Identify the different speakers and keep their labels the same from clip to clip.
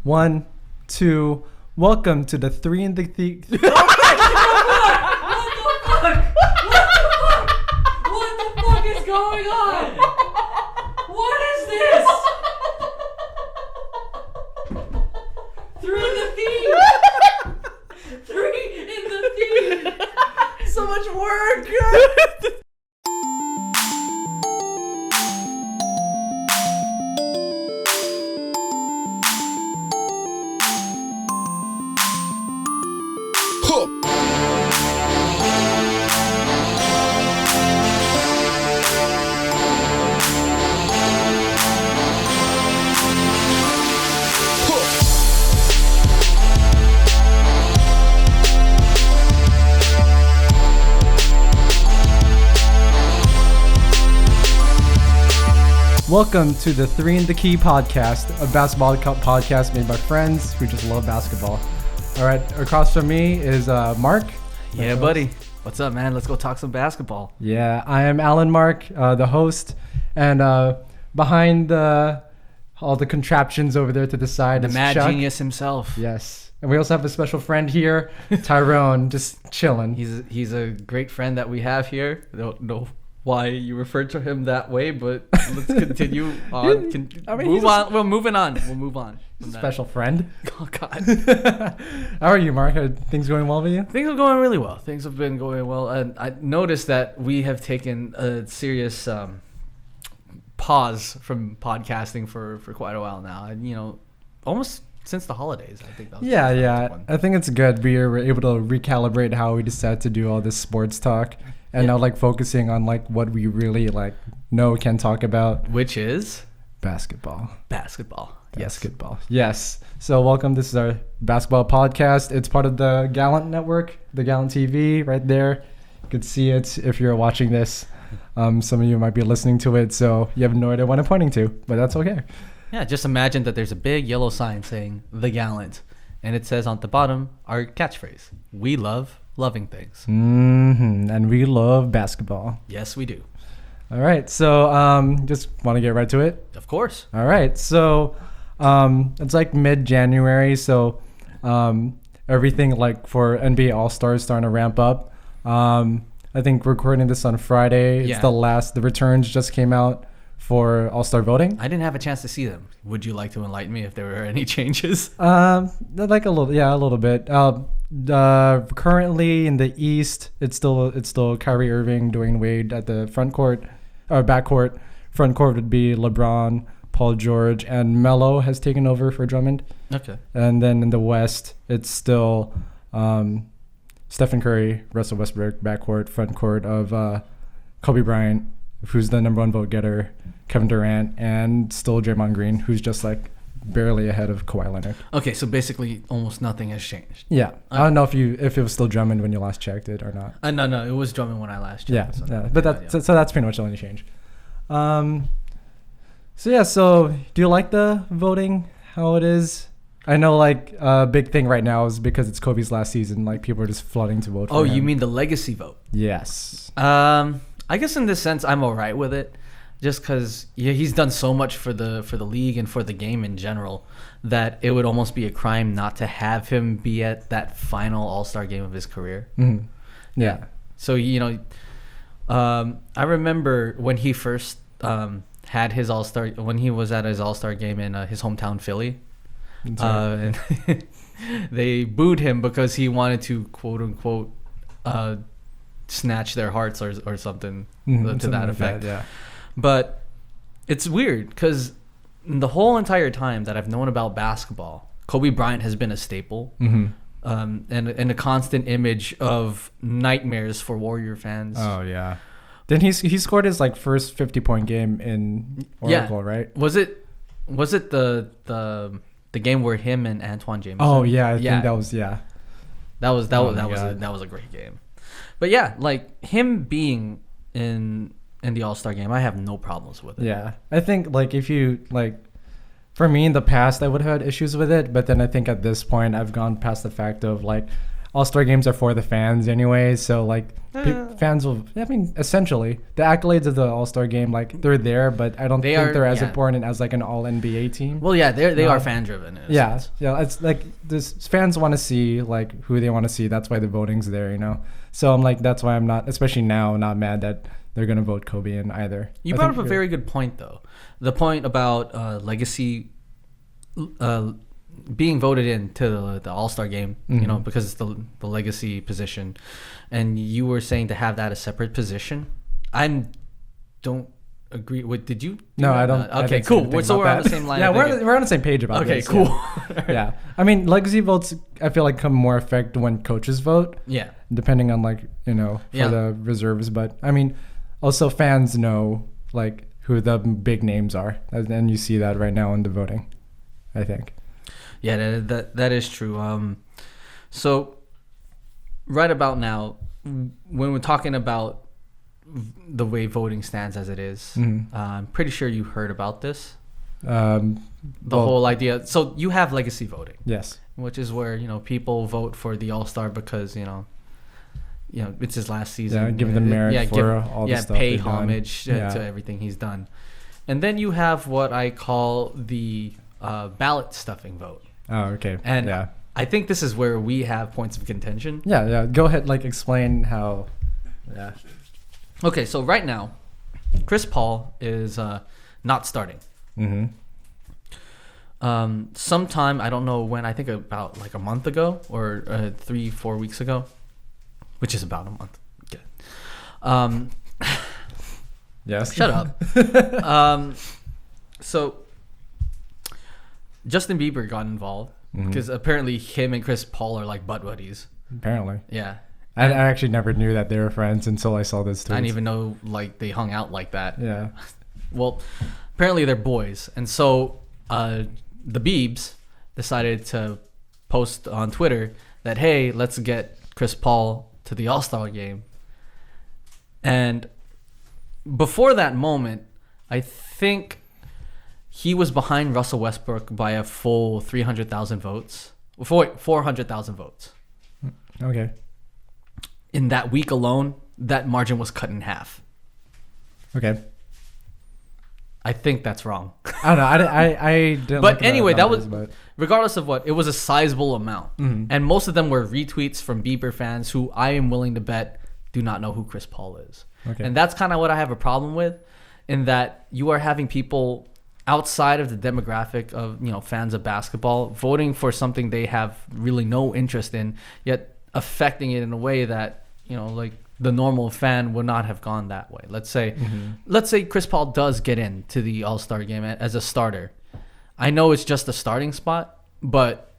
Speaker 1: 1, 2. Welcome to the 3 in the
Speaker 2: What the fuck is going on? What is this? 3 in the theme. 3 in the theme.
Speaker 1: So much work. Welcome to the 3 in the Key podcast, a basketball podcast made by friends who just love basketball. All right, across from me is Mark.
Speaker 2: Yeah, buddy. What's up, man? Let's go talk some basketball.
Speaker 1: Yeah, I am Alan Mark, the host, and behind all the contraptions over there to the side
Speaker 2: The
Speaker 1: is
Speaker 2: mad
Speaker 1: Chuck.
Speaker 2: genius himself.
Speaker 1: Yes, and we also have a special friend here, Tyrone, just chilling.
Speaker 2: He's a great friend that we have here. I don't know why you referred to him that way, but let's continue on. We're moving on. We'll move on.
Speaker 1: Special friend.
Speaker 2: Oh, God.
Speaker 1: How are you, Mark? Are things going well with you?
Speaker 2: Things are going really well. Things have been going well. And I noticed that we have taken a serious pause from podcasting for quite a while now. And, almost since the holidays, I think.
Speaker 1: Yeah. I think it's good. We were able to recalibrate how we decided to do all this sports talk. And now, focusing on, what we really, can talk about.
Speaker 2: Which is?
Speaker 1: Basketball.
Speaker 2: Basketball.
Speaker 1: Yes. So, welcome. This is our basketball podcast. It's part of the Gallant network, the Gallant TV right there. You could see it if you're watching this. Some of you might be listening to it, so you have no idea what I'm pointing to, but that's okay.
Speaker 2: Yeah, just imagine that there's a big yellow sign saying The Gallant, and it says on the bottom our catchphrase, we love loving things.
Speaker 1: And we love basketball.
Speaker 2: Yes, we do.
Speaker 1: All right, so just want to get right to it.
Speaker 2: Of course.
Speaker 1: All right, so it's mid-January, so everything for NBA All-Stars starting to ramp up. I think we're recording this on Friday. It's the returns just came out for All-Star voting.
Speaker 2: I didn't have a chance to see them. Would you like to enlighten me if there were any changes?
Speaker 1: A little bit. Currently in the East, it's still Kyrie Irving, Dwayne Wade at the front court or back court. Front court would be LeBron, Paul George, and Melo has taken over for Drummond.
Speaker 2: Okay.
Speaker 1: And then in the West, it's still Stephen Curry, Russell Westbrook, backcourt, front court of Kobe Bryant, who's the number 1 vote getter, Kevin Durant, and still Draymond Green, who's just barely ahead of Kawhi Leonard.
Speaker 2: Okay, so basically almost nothing has changed.
Speaker 1: Yeah. I don't know if it was still Drummond when you last checked it or not.
Speaker 2: No, it was Drummond when I last checked.
Speaker 1: So that's pretty much the only change. So do you like the voting, how it is? I know a big thing right now is because it's Kobe's last season, people are just flooding to vote for him.
Speaker 2: Oh, you mean the legacy vote?
Speaker 1: Yes.
Speaker 2: I guess in this sense I'm all right with it. Just because he's done so much for the league and for the game in general that it would almost be a crime not to have him be at that final All-Star game of his career.
Speaker 1: Mm-hmm. Yeah.
Speaker 2: So, I remember when he first had his All-Star, when he was at his All-Star game in his hometown, Philly. And they booed him because he wanted to, quote unquote, snatch their hearts or something to that effect.
Speaker 1: Yeah.
Speaker 2: But it's weird because the whole entire time that I've known about basketball, Kobe Bryant has been a staple, and a constant image of nightmares for Warrior fans.
Speaker 1: Oh yeah. Then he scored his first 50-point game in Oracle, right?
Speaker 2: Was it the game where him and Antoine Jameson?
Speaker 1: Oh yeah, I think that was
Speaker 2: That was a great game. But yeah, him being in the All-Star game, I have no problems with it.
Speaker 1: Yeah. I think if you for me in the past I would have had issues with it, but then I think at this point I've gone past the fact of All-Star games are for the fans anyway, so fans will. I mean, essentially, the accolades of the All-Star game, like they're there, but I don't think they're as important as like an All NBA team.
Speaker 2: Well, yeah, they are fan driven.
Speaker 1: Yeah, it's like this. Fans want to see like who they want to see. That's why the voting's there, you know. So I'm like, that's why I'm not, especially now, not mad that they're gonna vote Kobe in either.
Speaker 2: You brought up a very good point, though. The point about legacy. Being voted into the All-Star game, you know, because it's the legacy position, and you were saying to have that a separate position. I don't agree with. Did you?
Speaker 1: No, I don't.
Speaker 2: Okay, cool. So we're on the same line.
Speaker 1: Yeah, we're on the same page about this.
Speaker 2: Okay, cool.
Speaker 1: Yeah, I mean, legacy votes, I feel like come more effect when coaches vote.
Speaker 2: Yeah.
Speaker 1: Depending on like, you know, for the reserves, but I mean, also fans know like who the big names are, and you see that right now in the voting, I think.
Speaker 2: Yeah, that is true. So right about now, when we're talking about the way voting stands as it is, I'm pretty sure you heard about this. The whole idea. So you have legacy voting.
Speaker 1: Yes.
Speaker 2: Which is where, you know, people vote for the All-Star because, you know, it's his last season.
Speaker 1: Yeah, give them merit for all the stuff
Speaker 2: pay homage to everything he's done. And then you have what I call the ballot stuffing vote.
Speaker 1: Oh, okay.
Speaker 2: And I think this is where we have points of contention.
Speaker 1: Yeah. Go ahead, like explain how. Yeah.
Speaker 2: Okay, so right now, Chris Paul is not starting. Sometime, I don't know when, I think about like a month ago or 3-4 weeks ago, which is about a month. Okay.
Speaker 1: Yes.
Speaker 2: Shut up. So Justin Bieber got involved because apparently him and Chris Paul are like butt buddies.
Speaker 1: Apparently.
Speaker 2: Yeah.
Speaker 1: I actually never knew that they were friends until I saw this tweet.
Speaker 2: I didn't even know like they hung out like that.
Speaker 1: Yeah.
Speaker 2: Well, apparently they're boys. And so the Biebs decided to post on Twitter that, hey, let's get Chris Paul to the All-Star game. And before that moment, I think he was behind Russell Westbrook by a full 300,000 votes. 400,000 votes.
Speaker 1: Okay.
Speaker 2: In that week alone, that margin was cut in half.
Speaker 1: Okay.
Speaker 2: I think that's wrong.
Speaker 1: I don't know. I didn't.
Speaker 2: But anyway, regardless of what, it was a sizable amount. And most of them were retweets from Bieber fans who I am willing to bet do not know who Chris Paul is.
Speaker 1: Okay.
Speaker 2: And that's kind of what I have a problem with, in that you are having people outside of the demographic of, you know, fans of basketball voting for something they have really no interest in, yet affecting it in a way that, you know, like the normal fan would not have gone that way. Let's say Chris Paul does get into the All-Star game as a starter. I know it's just a starting spot, but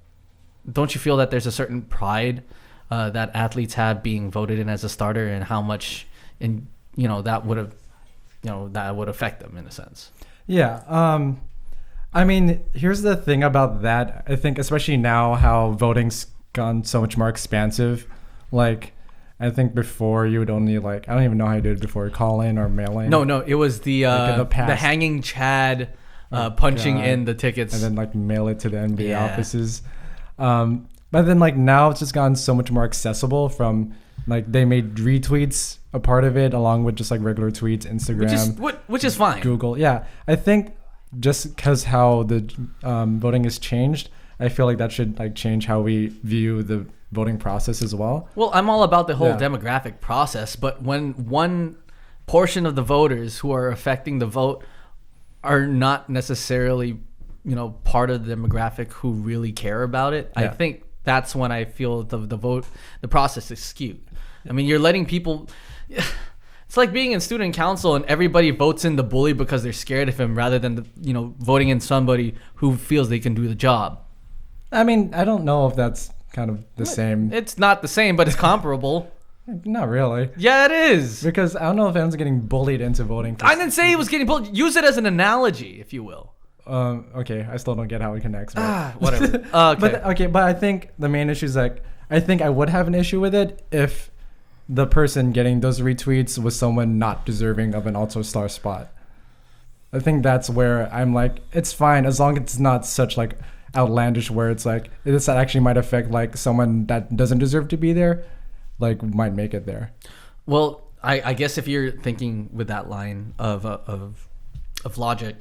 Speaker 2: don't you feel that there's a certain pride that athletes have being voted in as a starter, and how much that would affect them in a sense?
Speaker 1: Yeah. I mean, here's the thing about that. I think especially now how voting's gone so much more expansive. Like, I think before you would only I don't even know how you did it before, call in or mail in.
Speaker 2: No, it was the hanging Chad punching in the tickets
Speaker 1: and then mail it to the NBA offices. But then now it's just gotten so much more accessible from they made retweets a part of it along with just regular tweets, Instagram,
Speaker 2: which is fine.
Speaker 1: Google. Yeah, I think just because how the voting has changed, I feel like that should change how we view the voting process as well.
Speaker 2: Well, I'm all about the whole demographic process, but when one portion of the voters who are affecting the vote are not necessarily, part of the demographic who really care about it, I think that's when I feel the process is skewed. I mean, you're letting people. It's like being in student council and everybody votes in the bully because they're scared of him, rather than voting in somebody who feels they can do the job.
Speaker 1: I mean, I don't know if that's kind of the same.
Speaker 2: It's not the same, but it's comparable.
Speaker 1: Not really.
Speaker 2: Yeah, it is.
Speaker 1: Because I don't know if anyone's getting bullied into voting.
Speaker 2: I didn't say he was getting bullied. Use it as an analogy, if you will.
Speaker 1: Okay, I still don't get how it connects. But
Speaker 2: Whatever. Okay.
Speaker 1: But I think the main issue is I think I would have an issue with it if the person getting those retweets was someone not deserving of an All-Star spot. I think that's where I'm it's fine as long as it's not such outlandish where it's this actually might affect someone that doesn't deserve to be there, might make it there.
Speaker 2: Well, I guess if you're thinking with that line of logic,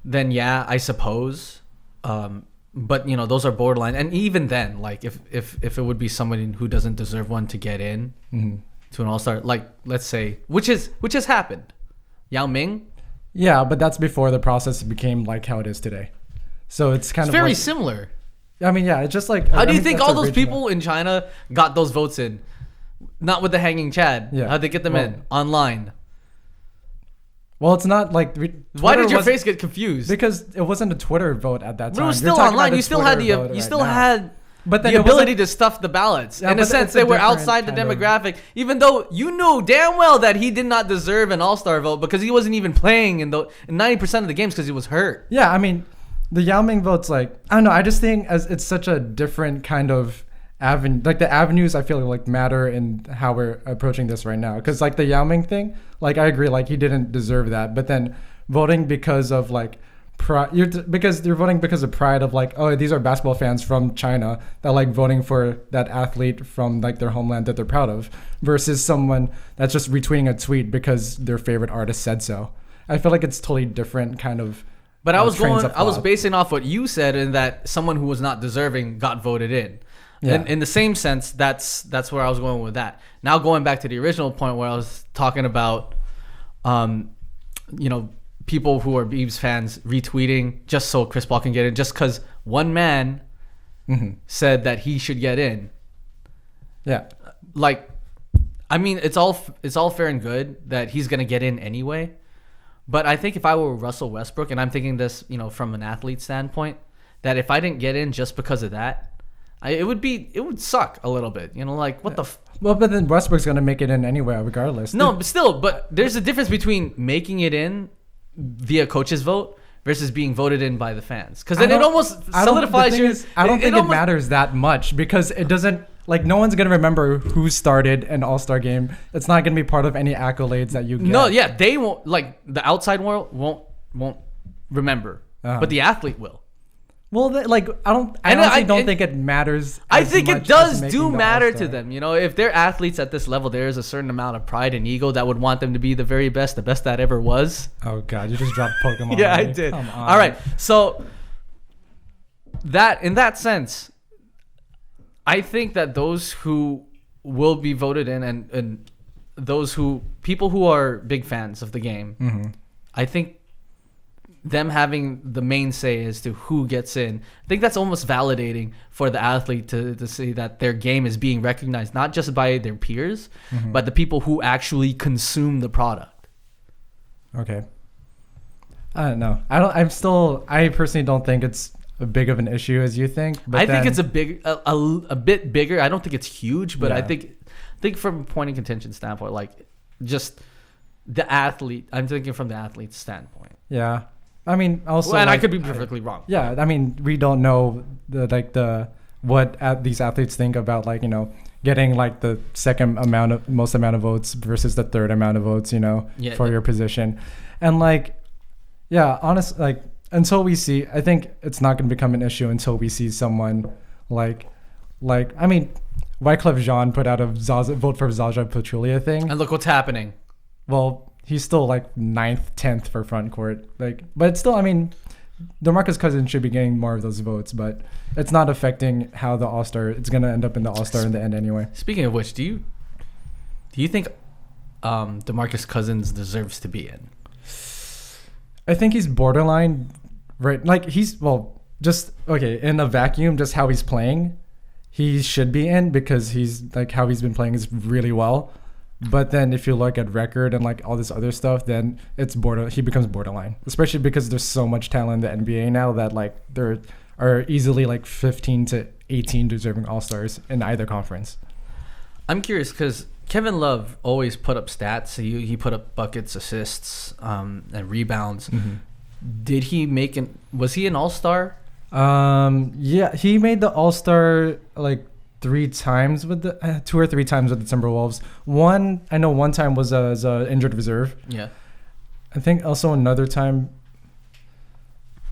Speaker 2: then yeah, I suppose. But those are borderline, and even then, like if it would be someone who doesn't deserve one to get in to an all-star, like let's say, which has happened, Yao Ming.
Speaker 1: Yeah, but that's before the process became like how it is today. So it's kind of
Speaker 2: very
Speaker 1: like,
Speaker 2: similar.
Speaker 1: I mean, yeah, it's just like.
Speaker 2: How do you think all those people in China got those votes in? Not with the hanging Chad.
Speaker 1: Yeah.
Speaker 2: How'd they get them in? Online.
Speaker 1: Well, it's not like.
Speaker 2: Why did your face get confused?
Speaker 1: Because it wasn't a Twitter vote at that time.
Speaker 2: But it was still online. You still had the ability to stuff the ballots. In a sense, they were outside the demographic, even though you knew damn well that he did not deserve an all-star vote because he wasn't even playing in 90% of the games because he was hurt.
Speaker 1: Yeah, I mean, the Yao Ming vote's like, I don't know. I just think as it's such a different kind of avenue. Like the avenues, I feel like matter in how we're approaching this right now. Because like the Yao Ming thing, like I agree, like he didn't deserve that. But then voting because of like because you're voting because of pride of like, oh, these are basketball fans from China that like voting for that athlete from like their homeland that they're proud of, versus someone that's just retweeting a tweet because their favorite artist said so. I feel like it's totally different kind of.
Speaker 2: But I was basing off what you said, in that someone who was not deserving got voted in. Yeah. In the same sense, that's where I was going with that. Now going back to the original point where I was talking about, people who are Biebs fans retweeting just so Chris Paul can get in, just because one man said that he should get in. Yeah, like, I mean, it's all fair and good that he's gonna get in anyway. But I think if I were Russell Westbrook, and I'm thinking this, from an athlete standpoint, that if I didn't get in just because of that, it would suck a little bit. Like what the.
Speaker 1: Well, but then Westbrook's gonna make it in anyway, regardless.
Speaker 2: No, but there's a difference between making it in via coach's vote versus being voted in by the fans, because then it almost solidifies your.
Speaker 1: I don't think it matters that much, because it doesn't. Like, no one's gonna remember who started an All-Star game. It's not gonna be part of any accolades that you get.
Speaker 2: No, yeah, they won't. Like the outside world won't remember, but the athlete will.
Speaker 1: Well, I honestly don't think it matters.
Speaker 2: I think it does matter to them. If they're athletes at this level, there is a certain amount of pride and ego that would want them to be the very best, the best that ever was.
Speaker 1: Oh God, you just dropped Pokemon.
Speaker 2: Yeah, I did. Come on. All right, so in that sense, I think that those who will be voted in and people who are big fans of the game, I think them having the main say as to who gets in, I think that's almost validating for the athlete to see that their game is being recognized, not just by their peers, but the people who actually consume the product.
Speaker 1: Okay. I don't know. I personally don't think it's a big of an issue as you think. But I
Speaker 2: think it's a bit bigger. I don't think it's huge, but yeah. I think from a point of contention standpoint, like just the athlete, I'm thinking from the athlete's standpoint.
Speaker 1: Yeah. I mean, also,
Speaker 2: and I could be perfectly wrong.
Speaker 1: Yeah, I mean, we don't know what these athletes think about getting like the most amount of votes versus the third amount of votes, for your position, and honestly, until we see, I think it's not going to become an issue until we see someone like I mean, Wyclef Jean put out a vote for Zaza Pachulia thing,
Speaker 2: and look what's happening.
Speaker 1: Well. He's still like 9th, 10th for front court. But still, I mean, DeMarcus Cousins should be getting more of those votes, but it's not affecting how the All-Star. It's gonna end up in the All-Star in the end anyway.
Speaker 2: Speaking of which, do you think DeMarcus Cousins deserves to be in?
Speaker 1: I think he's borderline, right? Like in a vacuum, just how he's playing, he should be in, because he's how he's been playing is really well. But then if you look at record and all this other stuff, then he becomes borderline, especially because there's so much talent in the NBA now that there are easily 15 to 18 deserving All-Stars in either conference.
Speaker 2: I'm curious because Kevin Love always put up stats. He put up buckets, assists, and rebounds. Did he was he an All-Star?
Speaker 1: Yeah, he made the All-Star 3 times with the 2 or 3 times with the Timberwolves. One time was as a injured reserve. Yeah. I think also another time,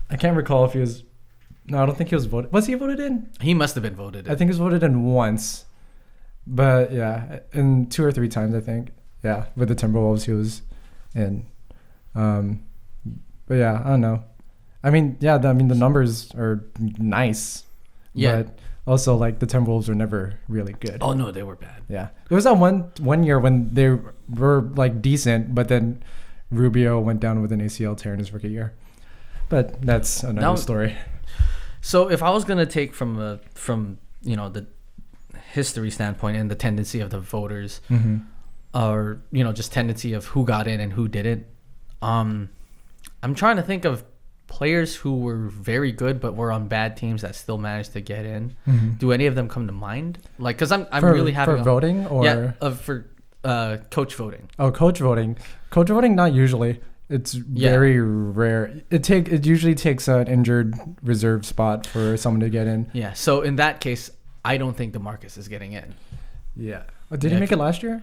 Speaker 1: I can't recall if he was. No, I don't think he was voted. Was he voted in?
Speaker 2: He must have been voted in.
Speaker 1: I think he was voted in once, but yeah, in 2 or 3 times I think. Yeah, with the Timberwolves he was in. But yeah, I don't know. I mean, yeah, the numbers are nice.
Speaker 2: Yeah.
Speaker 1: But also, like, the Timberwolves were never really good.
Speaker 2: Oh no, they were bad.
Speaker 1: Yeah. There was that one year when they were like decent, but then Rubio went down with an ACL tear in his rookie year. But that's another story.
Speaker 2: So if I was gonna take from the history standpoint and the tendency of the voters, or just tendency of who got in and who didn't, I'm trying to think of players who were very good but were on bad teams that still managed to get in. Do any of them come to mind? Like, because I'm really having
Speaker 1: for voting or
Speaker 2: for coach voting.
Speaker 1: Oh, coach voting. Coach voting, not usually. It's very rare. It usually takes an injured reserve spot for someone to get in.
Speaker 2: Yeah. So in that case, I don't think DeMarcus is getting in.
Speaker 1: Yeah. Did he make it last year?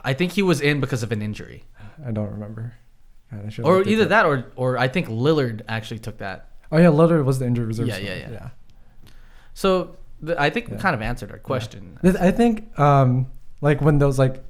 Speaker 2: I think he was in because of an injury.
Speaker 1: I don't remember. God,
Speaker 2: or either that or I think Lillard actually took that.
Speaker 1: Oh yeah, Lillard was the injured reserve.
Speaker 2: Yeah. So I think we kind of answered our question.
Speaker 1: Yeah. I think like when those like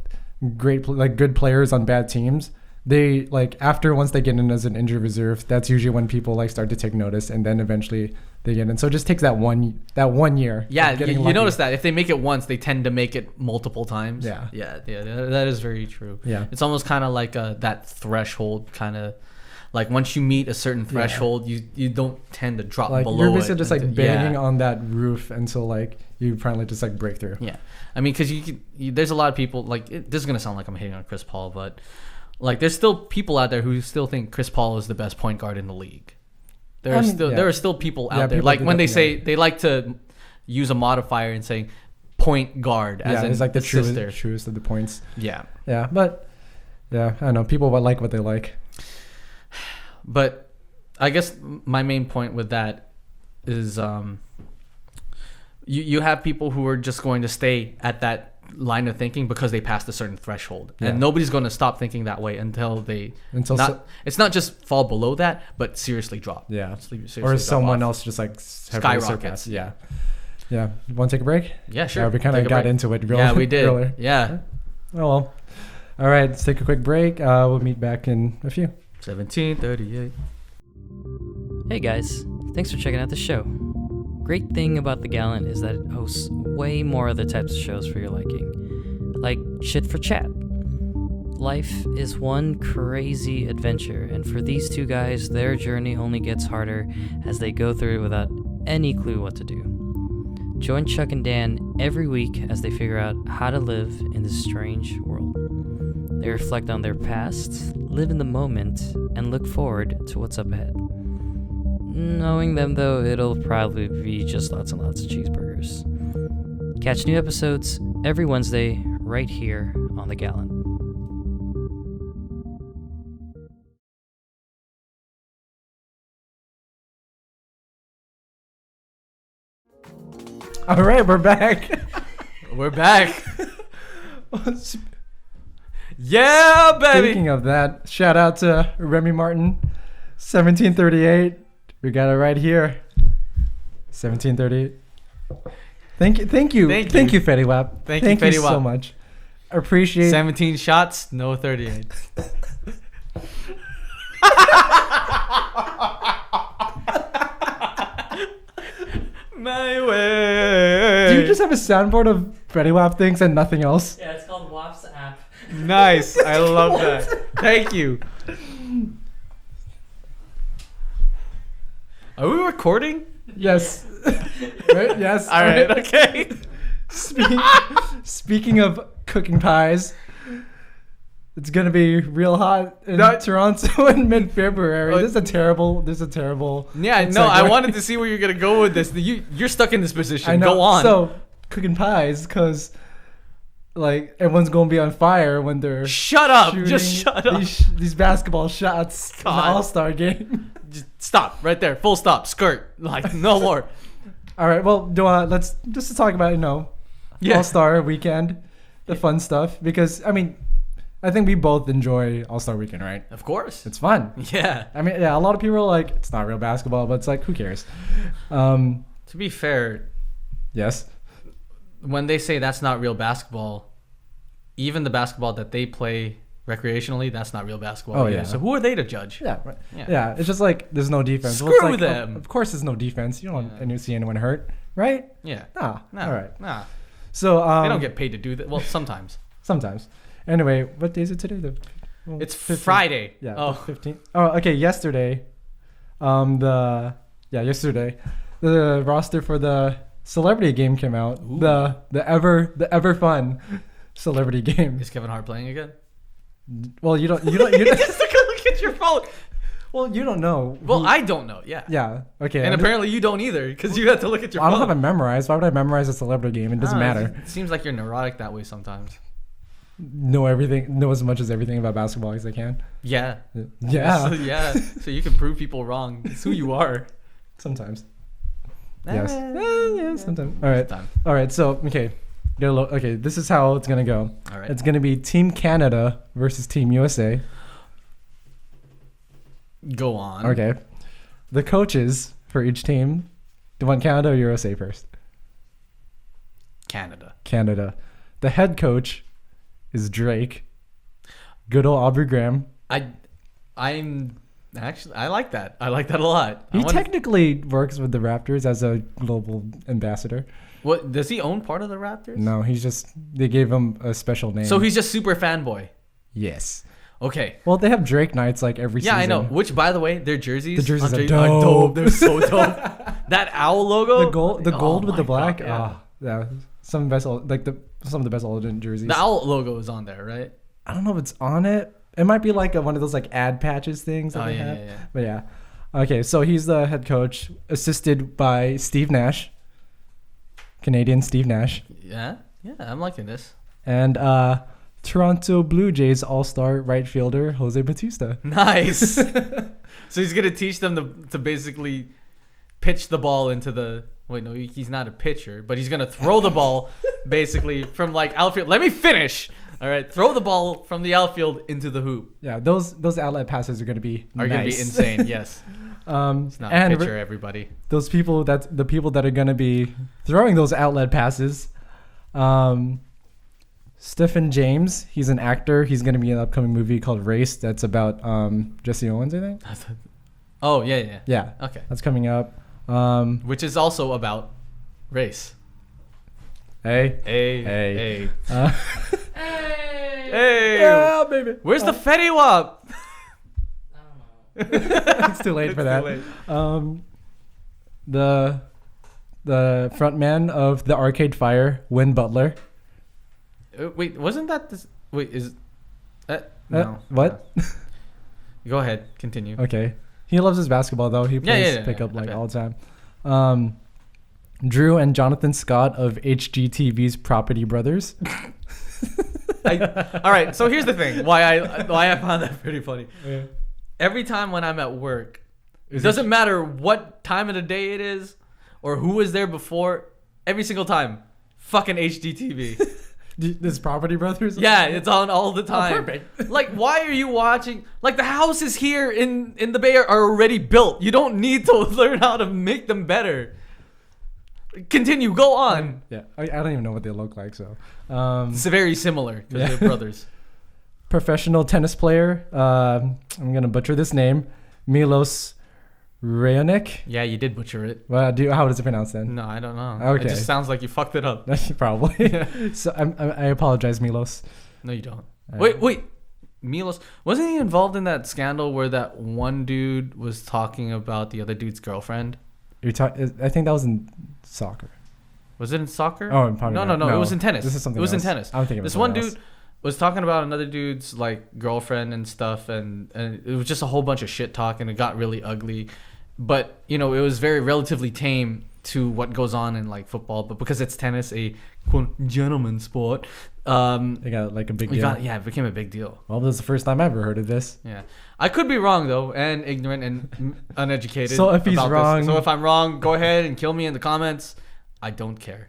Speaker 1: good players on bad teams, they like once they get in as an injured reserve, that's usually when people like start to take notice, and then eventually they get in. So it just takes that one year.
Speaker 2: Yeah, you notice that if they make it once, they tend to make it multiple times. Yeah, that is very true.
Speaker 1: Yeah,
Speaker 2: it's almost kind of like that threshold kind of. Like once you meet a certain threshold, you don't tend to drop
Speaker 1: like
Speaker 2: below.
Speaker 1: You're basically just like banging on that roof until like you finally just like break through.
Speaker 2: Yeah, I mean, because there's a lot of people this is gonna sound like I'm hating on Chris Paul, but like there's still people out there who still think Chris Paul is the best point guard in the league. There are still people out there like when they say they like to use a modifier and saying point guard as in
Speaker 1: it's like the truest of the points.
Speaker 2: Yeah,
Speaker 1: but I don't know, people like what they like.
Speaker 2: But I guess my main point with that is you have people who are just going to stay at that line of thinking because they passed a certain threshold. Yeah. And nobody's going to stop thinking that way until it's not just fall below that, but seriously drop.
Speaker 1: Yeah.
Speaker 2: Seriously
Speaker 1: or someone else just like
Speaker 2: skyrockets.
Speaker 1: Yeah. Yeah. You want to take a break?
Speaker 2: Yeah, sure.
Speaker 1: Yeah, we kind of got into it
Speaker 2: Yeah, we did.
Speaker 1: Earlier.
Speaker 2: Yeah.
Speaker 1: Oh, well. All right. Let's take a quick break. We'll meet back in a few.
Speaker 2: 17:38.
Speaker 3: Hey guys, thanks for checking out the show. Great thing about the Gallant is that it hosts way more other types of shows for your liking, like Shit for Chat. Life is one crazy adventure, and for these two guys, their journey only gets harder as they go through it without any clue what to do. Join Chuck and Dan every week as they figure out how to live in this strange world. They reflect on their past, live in the moment, and look forward to what's up ahead. Knowing them, though, it'll probably be just lots and lots of cheeseburgers. Catch new episodes every Wednesday right here on The Gallant.
Speaker 1: All right, we're back.
Speaker 2: We're back. Yeah, baby.
Speaker 1: Speaking of that, shout out to Remy Martin, 1738. We got it right here. 1738. Thank you, Fetty Wap.
Speaker 2: Thank you, Fetty Wap,
Speaker 1: so much. Appreciate
Speaker 2: 17 shots, no 38. My way.
Speaker 1: Do you just have a soundboard of Fetty Wap things and nothing else?
Speaker 3: Yeah, it's called Wap's app.
Speaker 2: Nice. I love that. Thank you. Are we recording?
Speaker 1: Yes. Right? Yes.
Speaker 2: All right. Okay.
Speaker 1: Speaking of cooking pies, it's gonna be real hot in Toronto in mid-February. This is a terrible.
Speaker 2: Yeah. No, I wanted to see where you're gonna go with this. You're stuck in this position.
Speaker 1: I know.
Speaker 2: Go on.
Speaker 1: So cooking pies, because like everyone's gonna be on fire when they're
Speaker 2: shut up. Just shut up.
Speaker 1: These basketball shots in the All-Star game.
Speaker 2: Just stop right there. Full stop. Skirt. Like no more.
Speaker 1: All right. Well, let's just talk about All-Star weekend, the fun stuff, because I mean, I think we both enjoy All-Star weekend, right?
Speaker 2: Of course.
Speaker 1: It's fun.
Speaker 2: Yeah.
Speaker 1: I mean, a lot of people are like, it's not real basketball, but it's like, who cares?
Speaker 2: To be fair.
Speaker 1: Yes.
Speaker 2: When they say that's not real basketball, even the basketball that they play recreationally, that's not real basketball.
Speaker 1: Oh,
Speaker 2: either.
Speaker 1: yeah.
Speaker 2: So who are they to judge?
Speaker 1: Yeah, right.
Speaker 2: Yeah.
Speaker 1: Yeah. It's just like there's no defense.
Speaker 2: Screw
Speaker 1: it's like,
Speaker 2: them.
Speaker 1: Of course, there's no defense. You don't see anyone hurt, right?
Speaker 2: Yeah.
Speaker 1: Nah.
Speaker 2: Nah.
Speaker 1: All right.
Speaker 2: Nah.
Speaker 1: So
Speaker 2: They don't get paid to do that. Well, sometimes.
Speaker 1: sometimes. Anyway, what day is it today?
Speaker 2: It's
Speaker 1: 15th.
Speaker 2: Friday.
Speaker 1: Yeah.
Speaker 2: Oh.
Speaker 1: 15th. Oh, okay. Yesterday, yesterday, the roster for the celebrity game came out.
Speaker 2: Ooh.
Speaker 1: The ever fun celebrity game.
Speaker 2: Is Kevin Hart playing again?
Speaker 1: Well, you don't.
Speaker 2: Just look at your phone.
Speaker 1: Well, you don't know.
Speaker 2: Well, I don't know. Yeah.
Speaker 1: Yeah. Okay.
Speaker 2: And apparently you don't either, because you have to look at your
Speaker 1: I
Speaker 2: phone.
Speaker 1: don't have it memorized. Why would I memorize a celebrity game? It doesn't matter.
Speaker 2: It seems like you're neurotic that way sometimes.
Speaker 1: Know as much as everything about basketball as I can.
Speaker 2: Yeah.
Speaker 1: Yeah.
Speaker 2: Yeah. So you can prove people wrong. It's who you are.
Speaker 1: Sometimes. Yes. Yeah. Sometimes.
Speaker 2: Time.
Speaker 1: All right. So okay. Okay. This is how it's gonna go.
Speaker 2: All right.
Speaker 1: It's gonna be Team Canada versus Team USA.
Speaker 2: Go on.
Speaker 1: Okay. The coaches for each team. Do you want Canada or USA first?
Speaker 2: Canada.
Speaker 1: Canada. The head coach is Drake. Good old Aubrey Graham.
Speaker 2: I'm actually I like that. I like that a lot.
Speaker 1: He technically works with the Raptors as a global ambassador.
Speaker 2: What does he own part of the Raptors?
Speaker 1: No, they gave him a special name.
Speaker 2: So he's just super fanboy.
Speaker 1: Yes.
Speaker 2: Okay.
Speaker 1: Well, they have Drake nights like every season.
Speaker 2: Yeah, I know. Which, by the way, their jerseys.
Speaker 1: The jerseys
Speaker 2: are
Speaker 1: are dope.
Speaker 2: They're so dope. That owl logo.
Speaker 1: The gold with the
Speaker 2: my
Speaker 1: black.
Speaker 2: God, yeah.
Speaker 1: Yeah. Some of the best old jerseys.
Speaker 2: The owl logo is on there, right?
Speaker 1: I don't know if it's on it. It might be like one of those like ad patches things that
Speaker 2: Oh,
Speaker 1: they
Speaker 2: yeah,
Speaker 1: have.
Speaker 2: yeah.
Speaker 1: But yeah. Okay, so he's the head coach, assisted by Steve Nash, Canadian Steve Nash,
Speaker 2: Yeah, I'm liking this.
Speaker 1: and Toronto Blue Jays All-Star right fielder Jose Bautista.
Speaker 2: Nice. So he's gonna teach them to basically pitch the ball into the. Wait, no, he's not a pitcher, but he's gonna throw the ball basically from like outfield. Let me finish. All right, throw the ball from the outfield into the hoop.
Speaker 1: Yeah, those outlet passes are gonna be
Speaker 2: Gonna be insane. Yes. It's not
Speaker 1: and
Speaker 2: a pitcher, everybody.
Speaker 1: the people that are gonna be throwing those outlet passes. Stephen James, he's an actor. He's gonna be in an upcoming movie called Race. That's about Jesse Owens, I think.
Speaker 2: Oh yeah.
Speaker 1: Yeah,
Speaker 2: Okay.
Speaker 1: that's coming up.
Speaker 2: Which is also about race.
Speaker 1: Hey.
Speaker 2: Hey.
Speaker 1: Hey.
Speaker 2: Hey.
Speaker 1: Yeah, baby.
Speaker 2: Where's the Fetty Wap?
Speaker 1: It's too late for that. The front man of the Arcade Fire, Win Butler.
Speaker 2: Wait, wasn't that this? Wait, is no?
Speaker 1: What?
Speaker 2: Go ahead, continue.
Speaker 1: Okay. He loves his basketball though. He plays pickup like all the time. Drew and Jonathan Scott of HGTV's Property Brothers.
Speaker 2: All right, so here's the thing. Why I found that pretty funny.
Speaker 1: Yeah.
Speaker 2: Every time when I'm at work, it doesn't matter what time of the day it is or who was there before. Every single time, fucking HGTV.
Speaker 1: This Property Brothers?
Speaker 2: Yeah, it's on all the time.
Speaker 1: Perfect.
Speaker 2: Like, why are you watching? Like, the houses here in the Bay are already built. You don't need to learn how to make them better. Continue. Go on.
Speaker 1: Yeah, I don't even know what they look like. So,
Speaker 2: It's very similar because they're brothers.
Speaker 1: professional tennis player. I'm gonna butcher this name. Milos Raonic.
Speaker 2: Yeah, you did butcher it.
Speaker 1: Well, how does it pronounce then?
Speaker 2: No, I don't know.
Speaker 1: Okay.
Speaker 2: It just sounds like you fucked it up.
Speaker 1: Probably. So I apologize, Milos.
Speaker 2: No, you don't. Wait. Milos, wasn't he involved in that scandal where that one dude was talking about the other dude's girlfriend?
Speaker 1: I think that was in soccer.
Speaker 2: Was it in soccer?
Speaker 1: Oh, probably
Speaker 2: no.
Speaker 1: not.
Speaker 2: It was in tennis.
Speaker 1: This is something
Speaker 2: It was
Speaker 1: else.
Speaker 2: in tennis.
Speaker 1: I'm thinking of
Speaker 2: this one
Speaker 1: something
Speaker 2: dude
Speaker 1: else.
Speaker 2: was talking about another dude's like girlfriend and stuff, and it was just a whole bunch of shit talk, and it got really ugly. But it was very relatively tame to what goes on in like football, but because it's tennis, a quote gentleman sport,
Speaker 1: They got like a big deal.
Speaker 2: it became a big deal.
Speaker 1: Well, this is the first time I ever heard of this.
Speaker 2: Yeah, I could be wrong though, and ignorant and uneducated.
Speaker 1: So if he's
Speaker 2: about this.
Speaker 1: wrong-
Speaker 2: So if I'm wrong, go ahead and kill me in the comments. I don't care.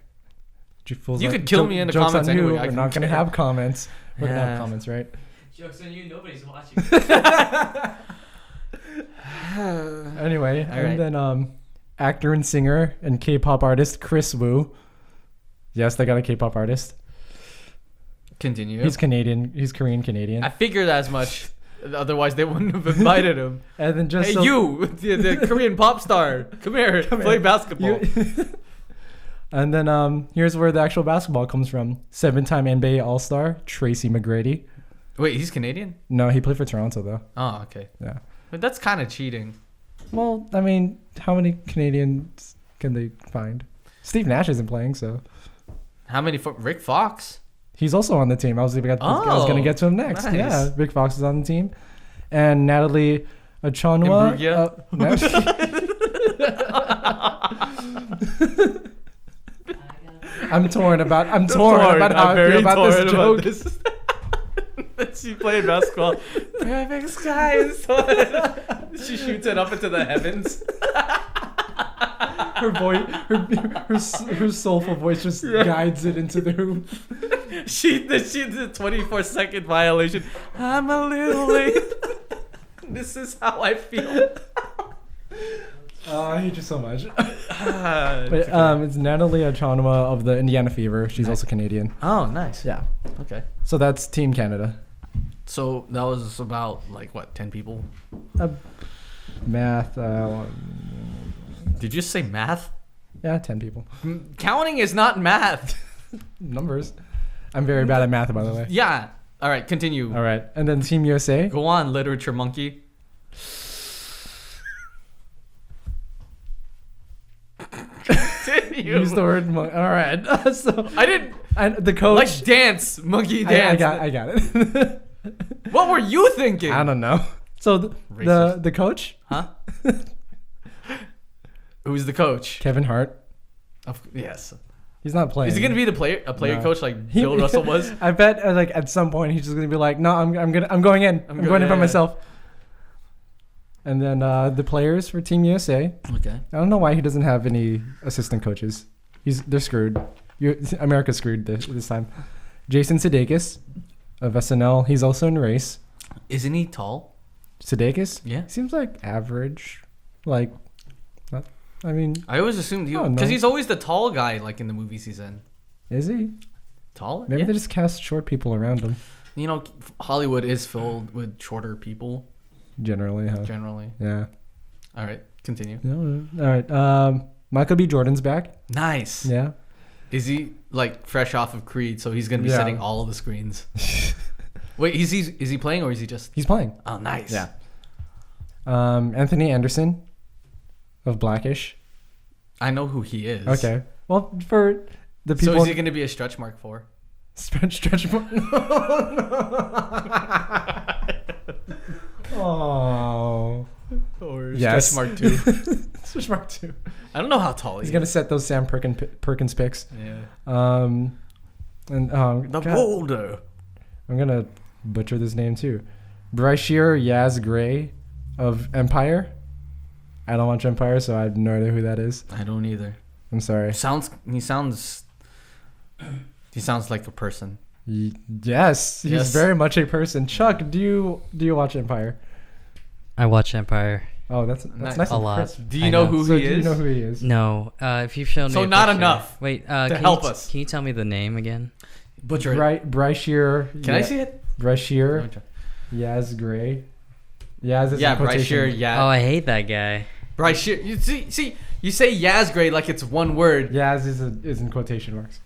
Speaker 2: You could kill me in the
Speaker 1: jokes
Speaker 2: comments
Speaker 1: on you.
Speaker 2: anyway. I
Speaker 1: We're
Speaker 2: don't
Speaker 1: not gonna
Speaker 2: care.
Speaker 1: have comments. We're gonna
Speaker 2: Yeah.
Speaker 1: have comments, right?
Speaker 3: Jokes on you, nobody's watching.
Speaker 1: Anyway,
Speaker 2: All right.
Speaker 1: and then actor and singer and K-pop artist Chris Wu. Yes, they got a K-pop artist.
Speaker 2: Continue.
Speaker 1: He's Canadian. He's Korean Canadian.
Speaker 2: I figured as much. Otherwise, they wouldn't have invited him.
Speaker 1: And then just
Speaker 2: hey, you, the Korean pop star, come here, play basketball.
Speaker 1: And then here's where the actual basketball comes from. 7-time NBA All-Star Tracy McGrady.
Speaker 2: Wait, he's Canadian?
Speaker 1: No, he played for Toronto though.
Speaker 2: Oh, okay.
Speaker 1: Yeah.
Speaker 2: But that's kind of cheating.
Speaker 1: Well, I mean, how many Canadians can they find? Steve Nash isn't playing, so.
Speaker 2: How many? Rick Fox?
Speaker 1: He's also on the team. I was gonna get to him next.
Speaker 2: Nice.
Speaker 1: Yeah, Rick Fox is on the team, and Natalie Achonwa. I'm torn about how I feel about this joke.
Speaker 2: She played basketball. Perfect skies. She shoots it up into the heavens.
Speaker 1: Her voice, her soulful voice just guides it into the hoop.
Speaker 2: She did a 24-second violation. I'm a little late. This is how I feel.
Speaker 1: I hate you so much. But, it's Natalie Achonwa of the Indiana Fever. She's also Canadian.
Speaker 2: Oh, nice.
Speaker 1: Yeah.
Speaker 2: Okay.
Speaker 1: So that's Team Canada.
Speaker 2: So that was about 10 people?
Speaker 1: Math.
Speaker 2: Did you say math?
Speaker 1: Yeah, 10 people.
Speaker 2: Counting is not math.
Speaker 1: Numbers. I'm very bad at math, by the way.
Speaker 2: Yeah. All right, continue.
Speaker 1: All right. And then Team USA.
Speaker 2: Go on, literature monkey. Continue.
Speaker 1: Use the word monkey. All right. So
Speaker 2: I didn't.
Speaker 1: The coach.
Speaker 2: Dance, monkey dance.
Speaker 1: I got it.
Speaker 2: What were you thinking?
Speaker 1: I don't know. So the coach.
Speaker 2: Huh? Who's the coach?
Speaker 1: Kevin Hart.
Speaker 2: Yes.
Speaker 1: He's not playing.
Speaker 2: Is he gonna be a player
Speaker 1: No.
Speaker 2: coach like Bill Russell was?
Speaker 1: I bet at some point he's just gonna be like, no, I'm going in. I'm going in by myself. And then the players for Team USA.
Speaker 2: Okay.
Speaker 1: I don't know why he doesn't have any assistant coaches. They're screwed. America's screwed this time. Jason Sudeikis of SNL. He's also in race.
Speaker 2: Isn't he tall?
Speaker 1: Sudeikis?
Speaker 2: Yeah.
Speaker 1: Seems like average.
Speaker 2: I always assumed because he's always the tall guy in the movies he's in.
Speaker 1: Is he?
Speaker 2: Tall?
Speaker 1: Maybe they just cast short people around him.
Speaker 2: Hollywood is filled with shorter people.
Speaker 1: Generally, huh?
Speaker 2: Generally.
Speaker 1: Yeah.
Speaker 2: All right, continue.
Speaker 1: All right. Michael B. Jordan's back.
Speaker 2: Nice.
Speaker 1: Yeah.
Speaker 2: Is he fresh off of Creed, so he's gonna be setting all of the screens? Wait, is he playing or is he just?
Speaker 1: He's playing.
Speaker 2: Oh, nice.
Speaker 1: Yeah. Anthony Anderson of Blackish.
Speaker 2: I know who he is.
Speaker 1: Okay. Well, for the people.
Speaker 2: So is he gonna be a stretch mark for?
Speaker 1: Stretch mark. Oh.
Speaker 2: Or
Speaker 1: yes.
Speaker 2: stretch mark 2.
Speaker 1: Stretch mark 2.
Speaker 2: I don't know how tall he is.
Speaker 1: He's gonna set those Sam Perkins picks.
Speaker 2: Yeah. The boulder.
Speaker 1: I'm gonna butcher this name too. Brashear Yaz Gray of Empire. I don't watch Empire, so I have no idea who that is.
Speaker 2: I don't either.
Speaker 1: I'm sorry.
Speaker 2: He sounds like a person.
Speaker 1: Yes, he's very much a person. Chuck, do you watch Empire?
Speaker 3: I watch Empire.
Speaker 1: Oh, that's nice.
Speaker 3: A lot.
Speaker 2: Do you know who he is?
Speaker 1: Do you know who he is?
Speaker 3: No. If you've shown me.
Speaker 2: So
Speaker 3: a
Speaker 2: not
Speaker 3: picture-
Speaker 2: enough.
Speaker 3: Wait.
Speaker 2: To help us.
Speaker 3: Can you tell me the name again?
Speaker 2: Butcher it.
Speaker 1: Brashear.
Speaker 2: Can I see it?
Speaker 1: Brashear Yaz Gray. Yaz is
Speaker 2: Yeah,
Speaker 1: in quotation.
Speaker 2: Brashear Yaz.
Speaker 3: Oh, I hate that guy.
Speaker 2: Brashear. You see, you say Yaz Gray like it's one word.
Speaker 1: Yaz is in quotation marks.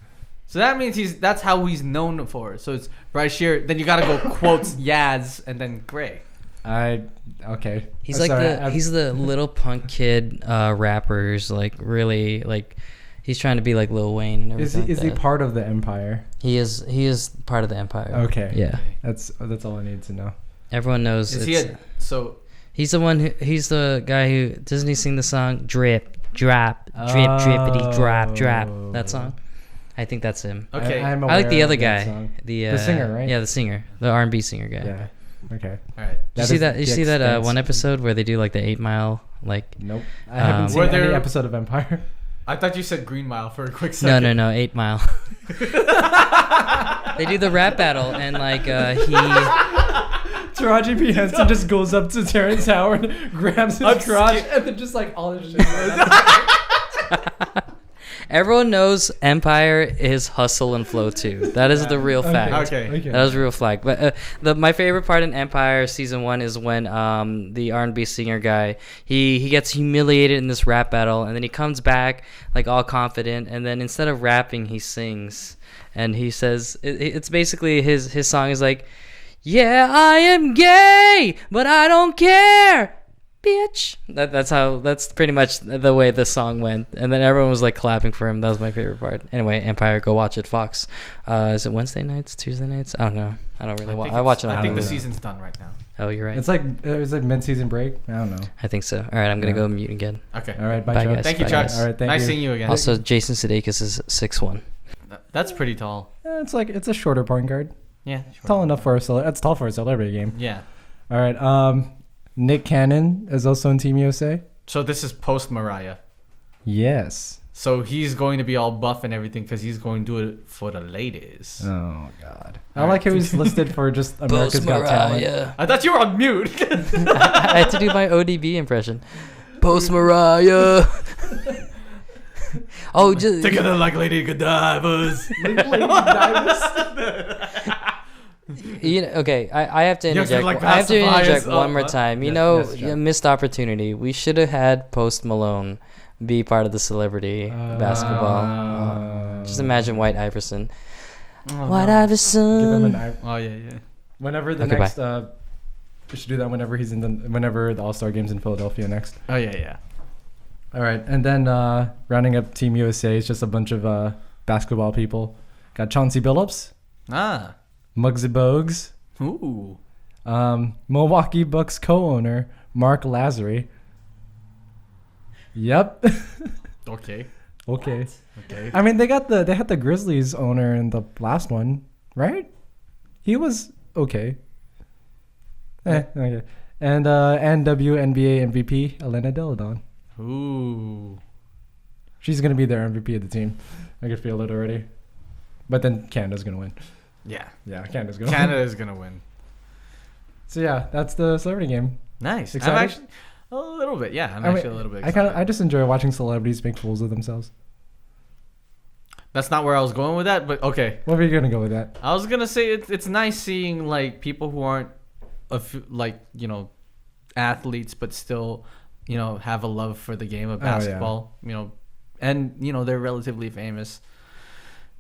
Speaker 2: So that means that's how he's known for. So it's Brashear. Then you gotta go quotes Yaz and then Gray.
Speaker 1: Okay.
Speaker 3: He's
Speaker 1: Sorry,
Speaker 3: the little punk kid rappers really he's trying to be like Lil Wayne and everything.
Speaker 1: Is he part of the Empire?
Speaker 3: He is part of the Empire.
Speaker 1: Okay.
Speaker 3: Yeah.
Speaker 1: That's all I need to know.
Speaker 3: Everyone knows.
Speaker 2: Is
Speaker 3: he's the one he's the guy who doesn't he sing the song Drip Drop Drip Drippity Drop Drop, that song? I think that's him.
Speaker 2: Okay.
Speaker 1: I
Speaker 3: like the other guy, the
Speaker 1: singer, right?
Speaker 3: Yeah, the singer, the R&B singer guy.
Speaker 1: Yeah. Okay.
Speaker 2: All right.
Speaker 3: Did you see that one episode where they do like the 8 Mile
Speaker 1: Nope. I haven't seen any episode of Empire.
Speaker 2: I thought you said Green Mile for a quick second.
Speaker 3: No, 8 Mile. They do the rap battle and
Speaker 1: Taraji P. Henson just goes up to Terrence Howard, grabs his crotch, and then just all his shit.
Speaker 3: Everyone knows Empire is hustle and flow too. That is the real fact.
Speaker 2: Okay.
Speaker 3: That is a real fact. But my favorite part in Empire season 1 is when the R&B singer guy he gets humiliated in this rap battle, and then he comes back like all confident, and then instead of rapping he sings, and he says it's basically his song is like, yeah, I am gay, but I don't care, bitch. That's pretty much the way the song went, and then everyone was like clapping for him. That was my favorite part. Anyway, Empire, go watch it. Fox. Is it Wednesday nights, Tuesday nights? I don't know. I don't really watch. I watch it.
Speaker 2: I think the season's done right now.
Speaker 3: Oh, you're right.
Speaker 1: It's like mid-season break. I don't know.
Speaker 3: I think so. All right, I'm gonna go mute again.
Speaker 2: Okay.
Speaker 1: All right,
Speaker 3: Bye,
Speaker 1: Chuck.
Speaker 3: guys.
Speaker 2: Thank you,
Speaker 3: Bye,
Speaker 2: Chuck.
Speaker 3: guys.
Speaker 1: All right, thank
Speaker 2: nice
Speaker 1: you.
Speaker 2: seeing you again.
Speaker 3: Also, Jason Sudeikis is 6'1".
Speaker 2: That's pretty tall.
Speaker 1: It's a shorter point guard.
Speaker 2: Yeah.
Speaker 1: Tall enough for that's tall for a celebrity game.
Speaker 2: Yeah.
Speaker 1: All right. Nick Cannon is also in Team USA.
Speaker 2: So this is post Mariah.
Speaker 1: Yes.
Speaker 2: So he's going to be all buff and everything because he's going to do it for the ladies.
Speaker 1: Oh God. I like how he's listed for just America's Got Talent.
Speaker 2: I thought you were on mute.
Speaker 3: I had to do my ODB impression. Post Mariah. Oh, just
Speaker 2: Together like Lady Godivas.
Speaker 3: Okay, I have to interject.
Speaker 2: like
Speaker 3: I have to interject
Speaker 2: pacifiers.
Speaker 3: one more
Speaker 2: What?
Speaker 3: time.
Speaker 1: Yes,
Speaker 3: Missed opportunity. We should have had Post Malone be part of the celebrity basketball. Just imagine White Iverson. White
Speaker 1: Give him
Speaker 3: Iverson.
Speaker 1: an
Speaker 2: Oh yeah.
Speaker 1: whenever the
Speaker 3: Okay,
Speaker 1: next we should do that whenever whenever the All-Star game's in Philadelphia next.
Speaker 2: Oh yeah.
Speaker 1: All right, and then rounding up Team USA is just a bunch of basketball people. Got Chauncey Billups,
Speaker 2: Ah.
Speaker 1: Muggsy Bogues,
Speaker 2: Ooh.
Speaker 1: Milwaukee Bucks co-owner Mark Lazary. Yep.
Speaker 2: Okay.
Speaker 1: Okay.
Speaker 2: Okay.
Speaker 1: I mean, they had the Grizzlies owner in the last one, right? He was okay. Okay. And WNBA MVP Elena Deladon.
Speaker 2: Ooh.
Speaker 1: She's gonna be their MVP of the team. I can feel it already. But then Canada's gonna win.
Speaker 2: Yeah.
Speaker 1: Yeah, Canada's gonna win.
Speaker 2: Canada's gonna win.
Speaker 1: So yeah, that's the celebrity game.
Speaker 2: Nice.
Speaker 1: Excited?
Speaker 2: I'm actually a little bit. Yeah, I'm
Speaker 1: I mean,
Speaker 2: actually a little bit.
Speaker 1: I
Speaker 2: Excited.
Speaker 1: just enjoy watching celebrities make fools of themselves.
Speaker 2: That's not where I was going with that, but okay.
Speaker 1: What were you gonna go with that?
Speaker 2: I was gonna say it's nice seeing like people who aren't athletes, but still have a love for the game of basketball. And they're relatively famous,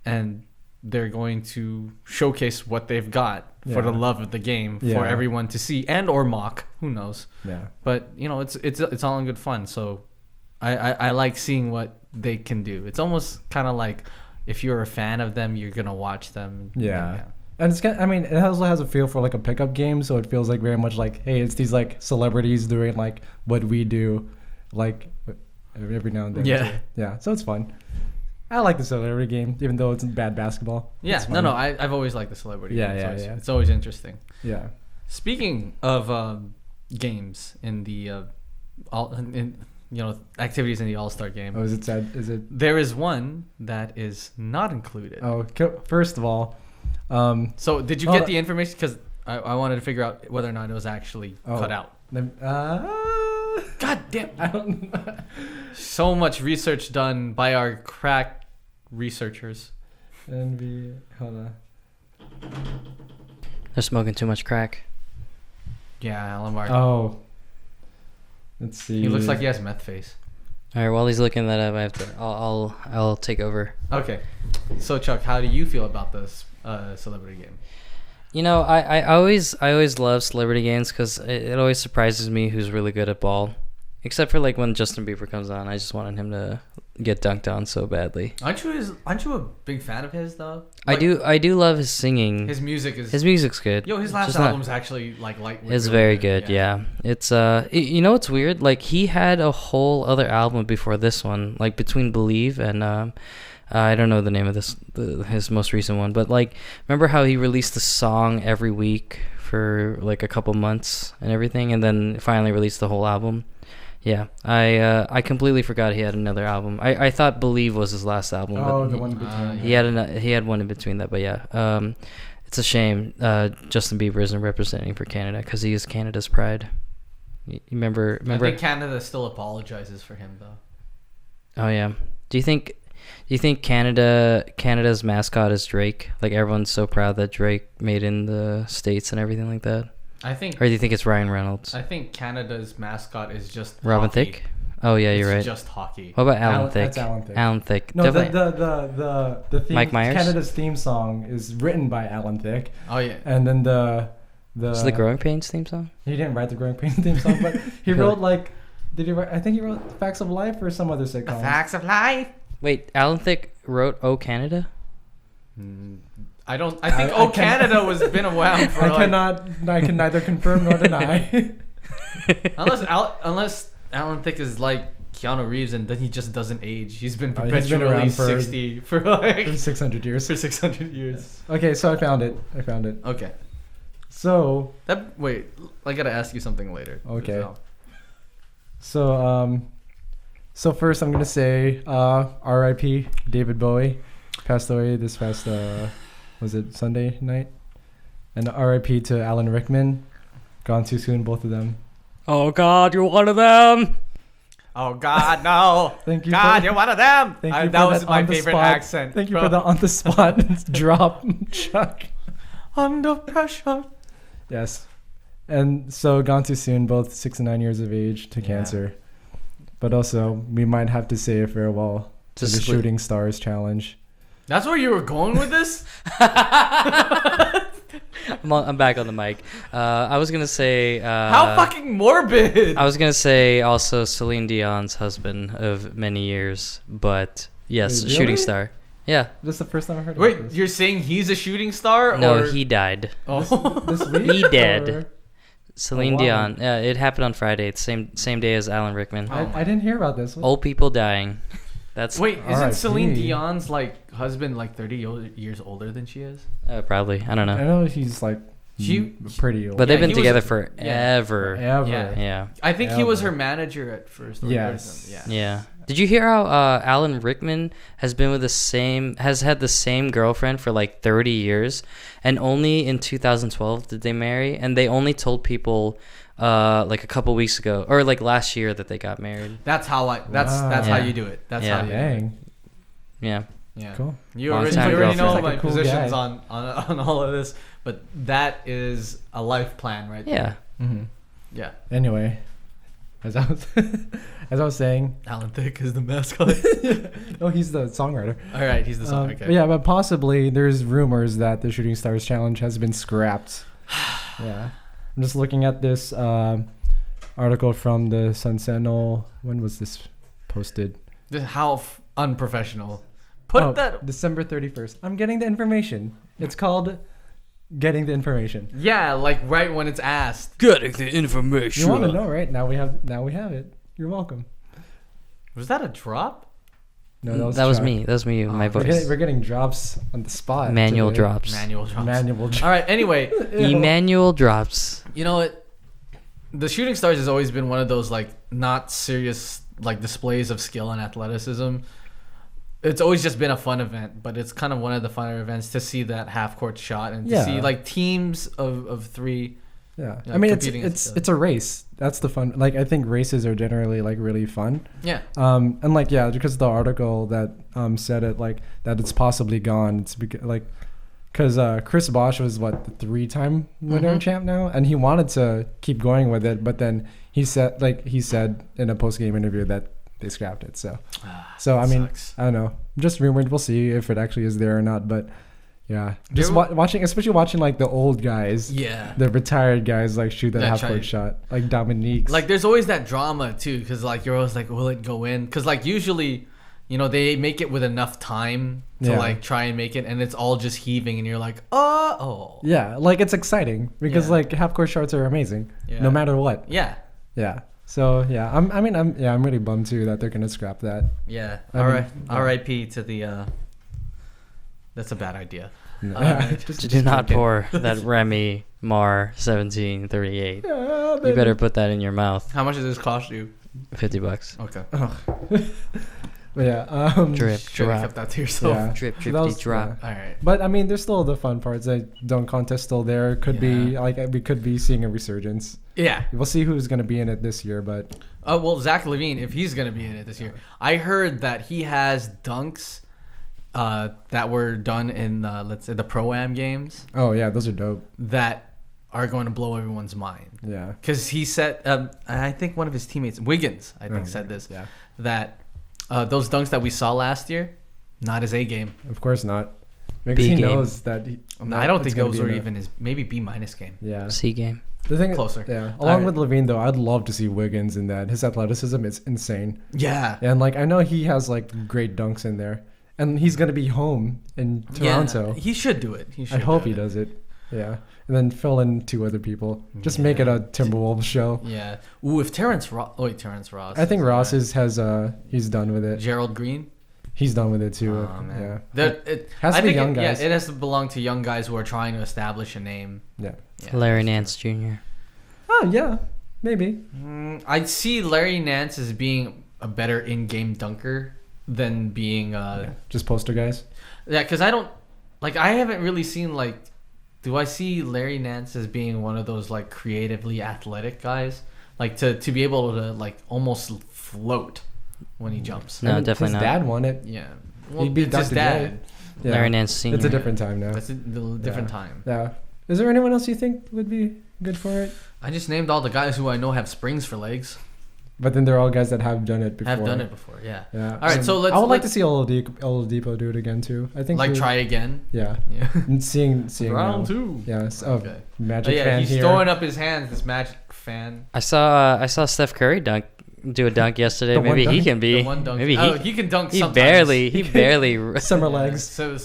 Speaker 2: and they're going to showcase what they've got for the love of the game for everyone to see and or mock. Who knows?
Speaker 1: Yeah.
Speaker 2: But it's all in good fun. So I like seeing what they can do. It's almost kind of like if you're a fan of them, you're gonna watch them.
Speaker 1: Yeah. And it also has a feel for like a pickup game, so it feels like very much like, hey, it's these like celebrities doing like what we do, like every now and then.
Speaker 2: Yeah.
Speaker 1: too. Yeah. So it's fun. I like the celebrity game, even though it's bad basketball.
Speaker 2: Yeah.
Speaker 1: It's
Speaker 2: No.
Speaker 1: fun.
Speaker 2: I've always liked the celebrity.
Speaker 1: Yeah,
Speaker 2: game.
Speaker 1: yeah,
Speaker 2: It's always,
Speaker 1: yeah.
Speaker 2: It's always interesting.
Speaker 1: Yeah.
Speaker 2: Speaking of games in the activities in the All-Star game,
Speaker 1: Oh, is it sad? Is it?
Speaker 2: there is one that is not included.
Speaker 1: Oh, first of all,
Speaker 2: So did you get the information? Because I wanted to figure out whether or not it was actually cut out.
Speaker 1: God damn! I don't.
Speaker 2: So much research done by our crack researchers.
Speaker 1: Hold on.
Speaker 3: They're smoking too much crack.
Speaker 2: Yeah, Lamar.
Speaker 1: Oh. Let's see.
Speaker 2: He looks like he has meth face.
Speaker 3: All right, while he's looking that up, I have to. I'll take over.
Speaker 2: Okay. So Chuck, how do you feel about this celebrity game?
Speaker 3: I always love celebrity games because it always surprises me who's really good at ball. Except for like when Justin Bieber comes on, I just wanted him to get dunked on so badly.
Speaker 2: Aren't you a big fan of his though?
Speaker 3: I do love his singing.
Speaker 2: His music is.
Speaker 3: His music's good.
Speaker 2: His last
Speaker 3: Just
Speaker 2: album's actually like light.
Speaker 3: It's very good. Yeah. It's it's weird. Like he had a whole other album before this one, like between Believe and I don't know the name of his most recent one, but like remember how he released a song every week for like a couple months and everything, and then finally released the whole album. Yeah, I completely forgot he had another album. I thought Believe was his last album.
Speaker 1: Oh,
Speaker 3: but
Speaker 1: the one between.
Speaker 3: he had one in between that, but yeah, it's a shame Justin Bieber isn't representing for Canada because he is Canada's pride. You remember?
Speaker 2: I think Canada still apologizes for him though.
Speaker 3: Oh yeah. Do you think Do you think Canada's mascot is Drake? Like everyone's so proud that Drake made in the States and everything like that.
Speaker 2: I think.
Speaker 3: Or do you think it's Ryan Reynolds?
Speaker 2: I think Canada's mascot is just
Speaker 3: Robin
Speaker 2: hockey.
Speaker 3: Thicke? Oh yeah, you're
Speaker 2: It's
Speaker 3: right.
Speaker 2: just hockey.
Speaker 3: What about Alan Thicke?
Speaker 1: That's Alan Thicke.
Speaker 3: Alan Thicke.
Speaker 1: No,
Speaker 3: Definitely.
Speaker 1: the theme,
Speaker 3: Mike Myers?
Speaker 1: Canada's theme song is written by Alan Thicke,
Speaker 2: Oh yeah.
Speaker 1: and then the
Speaker 3: Is it the Growing Pains theme song?
Speaker 1: he didn't write the Growing Pains theme song, but he wrote like did he write? I think he wrote Facts of Life or some other sitcom.
Speaker 2: Facts of life.
Speaker 3: Wait, Alan Thicke wrote "Oh Canada"?
Speaker 2: I don't. I think
Speaker 1: I
Speaker 2: Canada was been around for
Speaker 1: I can neither confirm nor deny.
Speaker 2: unless Alan Thicke is like Keanu Reeves and then he just doesn't age. He's been
Speaker 1: He's been
Speaker 2: perpetually
Speaker 1: around for
Speaker 2: 60 for like
Speaker 1: For 600 years.
Speaker 2: for 600 years.
Speaker 1: Okay, so I found it.
Speaker 2: Okay.
Speaker 1: So
Speaker 2: Wait, I gotta ask you something later.
Speaker 1: Okay. So first I'm gonna say R.I.P. David Bowie passed away this past was it Sunday night, and R.I.P. to Alan Rickman, gone too soon, both of them.
Speaker 3: Oh God, you're one of them.
Speaker 2: Oh God, no!
Speaker 1: Thank you.
Speaker 2: God,
Speaker 1: for,
Speaker 2: you're one of them.
Speaker 1: thank you
Speaker 2: That
Speaker 1: for
Speaker 2: was my
Speaker 1: on the
Speaker 2: favorite
Speaker 1: spot-
Speaker 2: accent.
Speaker 1: Thank you for the on the spot drop, Chuck.
Speaker 2: Under pressure.
Speaker 1: Yes, and so gone too soon, both 6 and 9 years of age to
Speaker 2: Yeah.
Speaker 1: cancer. But also, we might have to say a farewell to the Shooting Stars Challenge.
Speaker 2: That's where you were going with this?
Speaker 3: I'm back on the mic. I was gonna say.
Speaker 2: How fucking morbid!
Speaker 3: I was gonna say also Celine Dion's husband of many years, but yes,
Speaker 1: Wait,
Speaker 3: shooting
Speaker 1: really?
Speaker 3: star. Yeah.
Speaker 1: This is the first time I heard
Speaker 2: Wait,
Speaker 1: about this.
Speaker 2: you're saying he's a shooting star?
Speaker 3: No,
Speaker 2: or...
Speaker 3: he died.
Speaker 2: Oh.
Speaker 1: This week?
Speaker 3: He dead.
Speaker 1: Or-
Speaker 3: Celine
Speaker 1: wow.
Speaker 3: Dion. Yeah, it happened on Friday. It's same day as Alan Rickman.
Speaker 2: Oh.
Speaker 1: I didn't hear about this.
Speaker 3: Old people dying. That's
Speaker 2: Wait, isn't
Speaker 1: R.I.P.
Speaker 2: Celine Dion's like husband like 30 years older than she is?
Speaker 3: probably. I don't
Speaker 1: I
Speaker 3: know.
Speaker 1: know he's like
Speaker 2: She-
Speaker 1: pretty old.
Speaker 3: But they've
Speaker 2: Yeah,
Speaker 3: been
Speaker 2: he was-
Speaker 3: together
Speaker 2: yeah.
Speaker 3: forever.
Speaker 1: Ever.
Speaker 2: Yeah.
Speaker 3: Yeah.
Speaker 2: I think he was
Speaker 1: Ever.
Speaker 2: her manager at first. or
Speaker 1: Yes.
Speaker 2: something.
Speaker 3: Yeah. Did you hear how Alan Rickman has had the same girlfriend for like 30 years, and only in 2012 did they marry, and they only told people like a couple weeks ago or like last year that they got married.
Speaker 2: That's how that's
Speaker 1: Wow.
Speaker 2: how
Speaker 3: Yeah.
Speaker 2: you do it. That's
Speaker 3: Yeah.
Speaker 2: how you do it.
Speaker 1: Dang.
Speaker 3: Yeah.
Speaker 2: Yeah.
Speaker 1: Cool.
Speaker 2: You
Speaker 3: Long
Speaker 2: already,
Speaker 3: time
Speaker 2: you already know
Speaker 3: girlfriend.
Speaker 2: my
Speaker 1: Like a cool
Speaker 2: positions
Speaker 1: guy.
Speaker 2: on all of this, but that is a life plan right
Speaker 3: Yeah.
Speaker 2: there.
Speaker 1: Mm-hmm.
Speaker 2: Yeah.
Speaker 1: Anyway, as I was as I was saying,
Speaker 2: Alan Thicke is the mascot.
Speaker 1: oh, he's the songwriter.
Speaker 2: All right, he's the song. Okay.
Speaker 1: But yeah, but possibly there's rumors that the Shooting Stars Challenge has been scrapped. Yeah, I'm just looking at this article from the Sun Sentinel. When was this posted?
Speaker 2: How unprofessional. Put that.
Speaker 1: December 31st. I'm getting the information. It's called getting the information.
Speaker 2: Yeah, like right when it's asked.
Speaker 3: Getting the information.
Speaker 1: You want to know, right? Now we have it. You're welcome.
Speaker 2: Was that a drop?
Speaker 1: No,
Speaker 3: That was
Speaker 1: Chuck.
Speaker 3: me. That was me. My
Speaker 1: We're
Speaker 3: voice.
Speaker 1: getting drops on the spot.
Speaker 3: Manual
Speaker 1: today.
Speaker 3: drops.
Speaker 2: Manual drops.
Speaker 1: Manual drops.
Speaker 2: All right. Anyway,
Speaker 3: Emmanuel drops.
Speaker 2: you know what? The Shooting Stars has always been one of those like not serious like displays of skill and athleticism. It's always just been a fun event, but it's kind of one of the funner events to see that half court shot and to
Speaker 1: Yeah.
Speaker 2: see like teams of three.
Speaker 1: Yeah,
Speaker 2: Yeah,
Speaker 1: I mean
Speaker 2: competing against each other.
Speaker 1: it's a race. That's the fun. Like I think races are generally like really fun.
Speaker 2: Yeah.
Speaker 1: And like yeah, because the article that said it like that it's possibly gone. It's because Chris Bosch was what the 3-time winner
Speaker 2: Mhm.
Speaker 1: champ now, and he wanted to keep going with it, but then he said in a post game interview that they scrapped it. So I mean
Speaker 2: Sucks.
Speaker 1: I don't know, just rumored. We'll see if it actually is there or not. But yeah, just
Speaker 2: There
Speaker 1: especially watching like the old guys.
Speaker 2: Yeah.
Speaker 1: The retired guys like shoot that
Speaker 2: That
Speaker 1: half
Speaker 2: try-
Speaker 1: court shot, like Dominique's.
Speaker 2: Like there's always that drama too, because like you're always like, will it go in? Because like usually, you know, they make it with enough time to
Speaker 1: Yeah.
Speaker 2: like try and make it, and it's all just heaving, and you're like, oh.
Speaker 1: yeah, like it's exciting because
Speaker 2: Yeah.
Speaker 1: like half court shots are amazing,
Speaker 2: Yeah.
Speaker 1: no matter what.
Speaker 2: Yeah.
Speaker 1: Yeah. So yeah, I'm really bummed too that they're gonna scrap that.
Speaker 2: Yeah.
Speaker 1: I
Speaker 2: All
Speaker 1: mean,
Speaker 2: right.
Speaker 1: yeah.
Speaker 2: R.I.P. to the. That's a bad idea.
Speaker 3: Do not pour that Remy Mar 1738.
Speaker 1: Yeah,
Speaker 3: You better put that in your mouth.
Speaker 2: How much does this cost you?
Speaker 3: $50.
Speaker 2: Okay.
Speaker 1: But yeah,
Speaker 3: Drip,
Speaker 2: Should have kept
Speaker 3: drop.
Speaker 2: that to yourself.
Speaker 1: yeah.
Speaker 3: Drip,
Speaker 1: So that was-
Speaker 3: drop.
Speaker 1: yeah.
Speaker 2: All right.
Speaker 1: But I mean, there's still the fun parts. The dunk contest still there. Could be
Speaker 2: Yeah.
Speaker 1: like we could be seeing a resurgence.
Speaker 2: Yeah.
Speaker 1: We'll see who's gonna be in it this year, but
Speaker 2: Well, Zach LaVine, if he's gonna be in it this year, I heard that he has dunks that were done in let's say the Pro-Am games
Speaker 1: Oh yeah, those are dope.
Speaker 2: that are going to blow everyone's mind.
Speaker 1: Yeah.
Speaker 2: Because he said, I think one of his teammates, Wiggins, I think said this,
Speaker 1: Yeah.
Speaker 2: that those dunks that we saw last year, not his A game.
Speaker 1: Of course not. Because
Speaker 3: B
Speaker 1: he
Speaker 3: game.
Speaker 1: knows that.
Speaker 2: I don't think those were even his, maybe B- game.
Speaker 1: Yeah.
Speaker 3: C game.
Speaker 1: The thing.
Speaker 2: Closer.
Speaker 1: Yeah.
Speaker 2: All
Speaker 1: Along
Speaker 2: right.
Speaker 1: with Levine though, I'd love to see Wiggins in that. His athleticism is insane.
Speaker 2: Yeah.
Speaker 1: And like I know he has like great dunks in there, and he's gonna be home in Toronto.
Speaker 2: Yeah, he should do it.
Speaker 1: I hope he does it. Yeah. And then fill in 2 other people. Just make it a Timberwolves show.
Speaker 2: Yeah. Ooh, if Terrence Ross.
Speaker 1: I think Ross he's done with it.
Speaker 2: Gerald Green.
Speaker 1: He's done with it too.
Speaker 2: Oh, man.
Speaker 1: Yeah.
Speaker 2: It
Speaker 1: Has to
Speaker 2: I
Speaker 1: be
Speaker 2: think
Speaker 1: young guys.
Speaker 2: Yeah, it has to belong to young guys who are trying to establish a name.
Speaker 1: Yeah.
Speaker 2: Yeah,
Speaker 3: Larry
Speaker 2: that's true.
Speaker 3: Nance Jr.
Speaker 1: Oh yeah. Maybe.
Speaker 2: I'd see Larry Nance as being a better in-game dunker than being
Speaker 1: Just poster guys.
Speaker 2: yeah, because I haven't really seen do I see Larry Nance as being one of those like creatively athletic guys, like to be able to like almost float when he jumps?
Speaker 3: No,
Speaker 1: And
Speaker 3: definitely
Speaker 1: his
Speaker 3: not.
Speaker 1: dad won it.
Speaker 2: Yeah, well,
Speaker 1: He beat
Speaker 2: it's his
Speaker 1: Dr.
Speaker 2: dad.
Speaker 1: Yeah.
Speaker 3: Larry Nance Sr.
Speaker 1: It's a different time now.
Speaker 2: That's a different time.
Speaker 1: Yeah. Is there anyone else you think would be good for it?
Speaker 2: I just named all the guys who I know have springs for legs.
Speaker 1: But then they're all guys that have done it before.
Speaker 2: Have done it before, yeah.
Speaker 1: Yeah.
Speaker 2: All right, so let's.
Speaker 1: I would like to
Speaker 2: let's,
Speaker 1: see Oladipo do it again too. I think.
Speaker 2: try again.
Speaker 1: Yeah.
Speaker 2: Yeah.
Speaker 1: And seeing.
Speaker 2: Round 2.
Speaker 1: Yeah.
Speaker 2: Okay.
Speaker 1: Magic
Speaker 2: Yeah,
Speaker 1: fan
Speaker 2: he's
Speaker 1: here.
Speaker 2: throwing up his hands. This Magic fan.
Speaker 3: I saw Steph Curry do a dunk yesterday.
Speaker 1: The one
Speaker 3: Maybe he
Speaker 1: dunk?
Speaker 3: can be.
Speaker 2: The one dunk.
Speaker 3: Maybe
Speaker 2: he can dunk.
Speaker 3: he
Speaker 2: sometimes.
Speaker 3: barely
Speaker 1: Summer
Speaker 2: Yeah,
Speaker 1: legs.
Speaker 2: So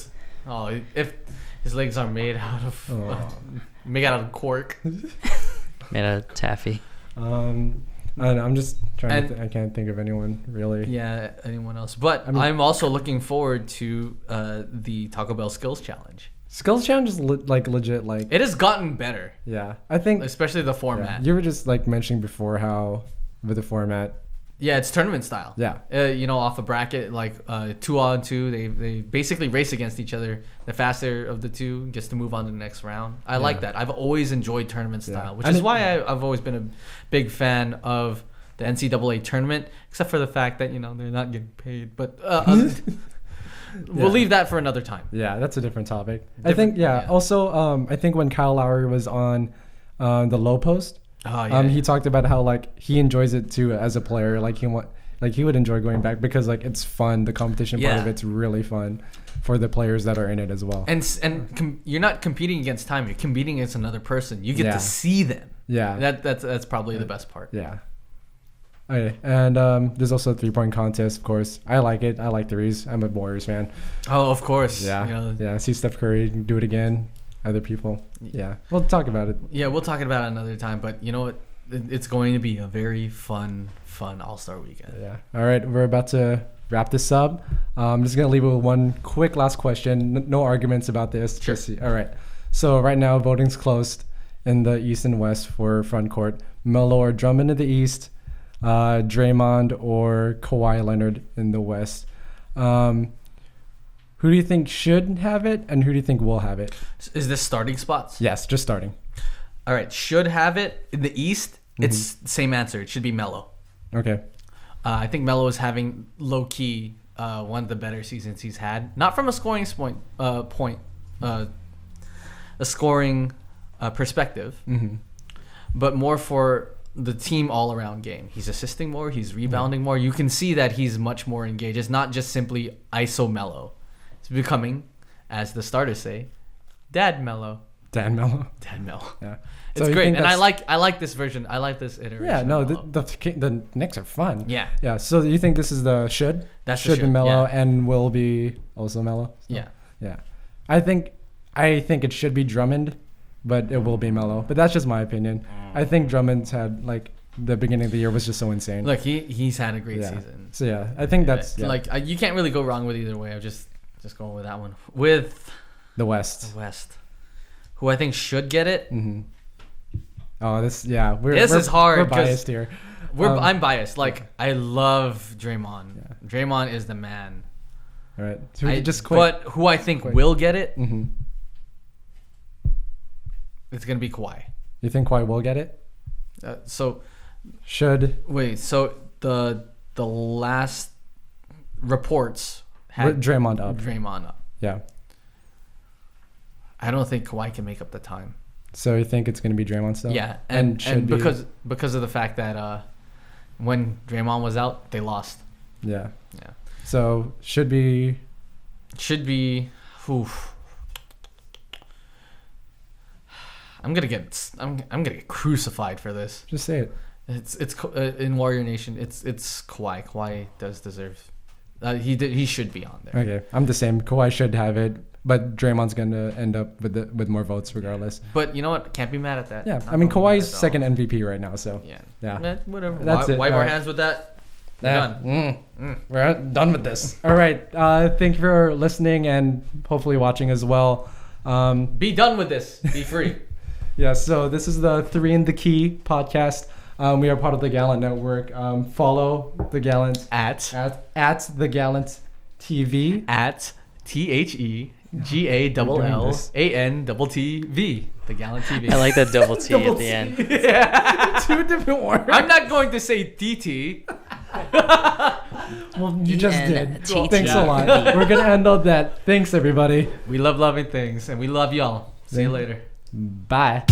Speaker 2: if his legs are made out of made out of cork.
Speaker 3: made out of taffy.
Speaker 1: I don't know, I'm just trying
Speaker 2: And-
Speaker 1: I can't think of anyone really.
Speaker 2: Yeah, anyone else? But
Speaker 1: I mean-
Speaker 2: I'm also looking forward to the Taco Bell Skills Challenge.
Speaker 1: Skills challenge is legit like.
Speaker 2: It has gotten better,
Speaker 1: Yeah. I think.
Speaker 2: especially the
Speaker 1: Yeah,
Speaker 2: format.
Speaker 1: you were just like mentioning before how with the format.
Speaker 2: Yeah, it's tournament style.
Speaker 1: Yeah.
Speaker 2: Off a bracket, 2-on-2. They basically race against each other. The faster of the two gets to move on to the next round. I like that. I've always enjoyed tournament style, which
Speaker 1: And
Speaker 2: is
Speaker 1: it-
Speaker 2: why I've always been a big fan of the NCAA tournament, except for the fact that they're not getting paid. But we'll leave that for another time.
Speaker 1: Yeah, that's a different topic. I think. Yeah. Also, I think when Kyle Lowry was on the low post.
Speaker 2: Oh yeah.
Speaker 1: He talked about how he enjoys it too as a player. He would enjoy going back because it's fun. The competition part of
Speaker 2: Yeah.
Speaker 1: it's really fun for the players that are in it as well.
Speaker 2: You're not competing against time. You're competing against another person. You get
Speaker 1: Yeah.
Speaker 2: to see them.
Speaker 1: Yeah.
Speaker 2: That's probably the best part.
Speaker 1: Yeah. Okay. And there's also a 3-point contest, of course. I like it. I like threes. I'm a Warriors fan.
Speaker 2: Oh, of course.
Speaker 1: Yeah. Yeah. See Steph Curry do it again. Other people. Yeah. We'll talk about it.
Speaker 2: Yeah, we'll talk about it another time. But you know what? It's going to be a very fun All-Star weekend.
Speaker 1: Yeah. All right. We're about to wrap this up. I'm just going to leave it with one quick last question. No arguments about this.
Speaker 2: Sure.
Speaker 1: All right. So right now, voting's closed in the East and West for front court. Melo or Drummond in the East. Draymond or Kawhi Leonard in the West. Who do you think should have it, and who do you think will have it?
Speaker 2: Is this starting spots?
Speaker 1: Yes, just starting.
Speaker 2: All right. Should have it in the East. It's the same answer. It should be Melo.
Speaker 1: Okay.
Speaker 2: I think Melo is having low key one of the better seasons he's had. Not from a scoring a scoring perspective, but more for the team all around game. He's assisting more. He's rebounding more. You can see that he's much more engaged. It's not just simply ISO Melo. It's becoming, as the starters say, Dad Melo.
Speaker 1: Dan Melo.
Speaker 2: Dad Melo.
Speaker 1: Yeah.
Speaker 2: It's
Speaker 1: So you
Speaker 2: great,
Speaker 1: think
Speaker 2: and I
Speaker 1: that's-
Speaker 2: like this version. I like this iteration.
Speaker 1: Yeah, no,
Speaker 2: of Melo.
Speaker 1: the Knicks are fun.
Speaker 2: Yeah.
Speaker 1: Yeah, so you think this is the should?
Speaker 2: That's the
Speaker 1: should be
Speaker 2: should,
Speaker 1: Melo
Speaker 2: yeah.
Speaker 1: and will be also Melo? So,
Speaker 2: Yeah.
Speaker 1: Yeah. I think it should be Drummond, but it will be Melo. But that's just my opinion. I think Drummond's had the beginning of the year was just so insane.
Speaker 2: Look, he's had a great
Speaker 1: Yeah.
Speaker 2: season.
Speaker 1: So yeah, I think that's
Speaker 2: You can't really go wrong with either way. I'm just going with that one. With
Speaker 1: the West.
Speaker 2: the West, who I think should get it.
Speaker 1: Mm-hmm. Oh, this
Speaker 2: Is hard
Speaker 1: We're
Speaker 2: 'cause
Speaker 1: biased here.
Speaker 2: I'm biased. I love Draymond.
Speaker 1: Yeah.
Speaker 2: Draymond is the man.
Speaker 1: All right, so we just quit.
Speaker 2: But who I think will get it,
Speaker 1: Mm-hmm.
Speaker 2: it's gonna be Kawhi.
Speaker 1: You think Kawhi will get it?
Speaker 2: So
Speaker 1: Should
Speaker 2: Wait, so the last reports had
Speaker 1: Draymond up?
Speaker 2: Draymond up.
Speaker 1: Yeah.
Speaker 2: I don't think Kawhi can make up the time.
Speaker 1: So you think it's going to be Draymond still?
Speaker 2: Yeah,
Speaker 1: and should be,
Speaker 2: because of the fact that when Draymond was out, they lost.
Speaker 1: Yeah.
Speaker 2: Yeah.
Speaker 1: So should be.
Speaker 2: Oof. I'm gonna get crucified for this.
Speaker 1: Just say it.
Speaker 2: It's in Warrior Nation. It's Kawhi. Kawhi does deserve. He should be on there.
Speaker 1: Okay, I'm the same. Kawhi should have it, but Draymond's gonna end up with more votes regardless.
Speaker 2: But you know what? Can't be mad at that.
Speaker 1: Yeah, I mean Kawhi's second MVP right now, so
Speaker 2: yeah. Whatever.
Speaker 1: That's it.
Speaker 2: Wipe our
Speaker 1: Alright.
Speaker 2: hands with that.
Speaker 1: Done. We're done with this. All right. Thank you for listening and hopefully watching as well.
Speaker 2: Be done with this. Be free.
Speaker 1: Yeah. So this is the 3 in the Key podcast. We are part of the Gallant Network. Follow the Gallant
Speaker 2: at
Speaker 1: the Gallant TV
Speaker 2: at TheGallanTV. The Gallant TV.
Speaker 3: I like that double T at the end.
Speaker 2: Yeah.
Speaker 1: 2 different words.
Speaker 2: I'm not going to say DT.
Speaker 1: Well, you just did.
Speaker 3: E-N-T-T.
Speaker 1: Thanks a lot. We're gonna end on that. Thanks, everybody.
Speaker 2: We love loving things, and we love y'all. See you later.
Speaker 1: Bye.